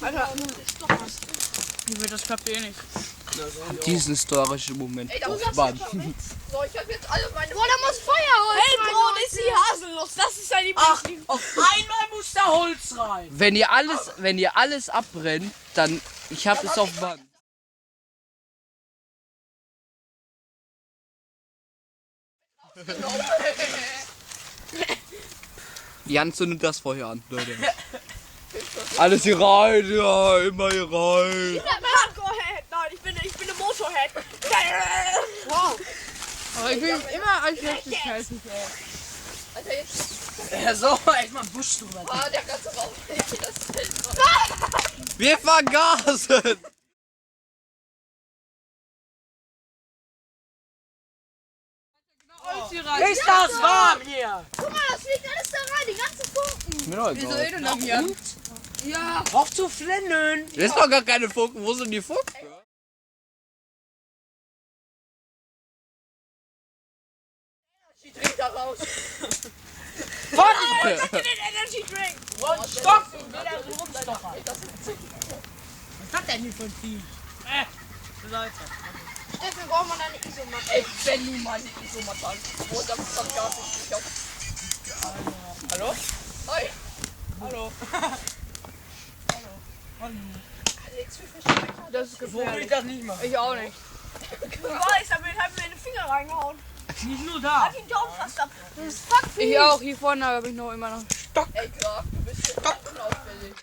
Alter, das klappt eh nicht. Diesen historischen Moment. Ey, da muss Mann. So, ich hab jetzt alle meine... Boah, da muss Feuerholz rein. Hey, Bro, ist die Haselnuss. Das ist dein Ach, auf einmal muss da Holz rein. Wenn ihr alles abbrennt, dann ich hab es auf Band. Jan zündet das Feuer an, Leute. Alles hier rein, ja, immer hier rein. Ich bin ein Hardcore-Head. Nein, ich bin ein Motorhead. Wow. Aber ich will immer als letztes helfen. Alter, jetzt... Ja, so, echt mal einen Busch drüber. Ah, der ganze Raum. Das Wir vergasen! Ist das warm hier? Guck mal, das fliegt alles da rein, die ganzen Funken. Mir doch Wieso egal. denn noch hier? Ja. Auf zu flennen. Das ist doch gar keine Funken. Wo sind die Funken? die trinkt da raus. Den Energy Drink. Stopp! Was ist das denn hier für ein Vieh? Leute. Dafür braucht man eine Isomatte. Ey, wenn du mal eine Isomatte hast. Oh, das ist doch gar nicht. Hallo? Hi. Hallo. Alex, wie verstehe ich Das ist So will gefährlich. ich das nicht machen. Ich auch nicht. Du weißt, damit hat mir in den Finger reingehauen. Nicht nur da. Den Daumen fast ab. Das ist fuck. Ich auch, hier vorne habe ich noch immer noch. Ey, Graf, du bist hier unauffällig.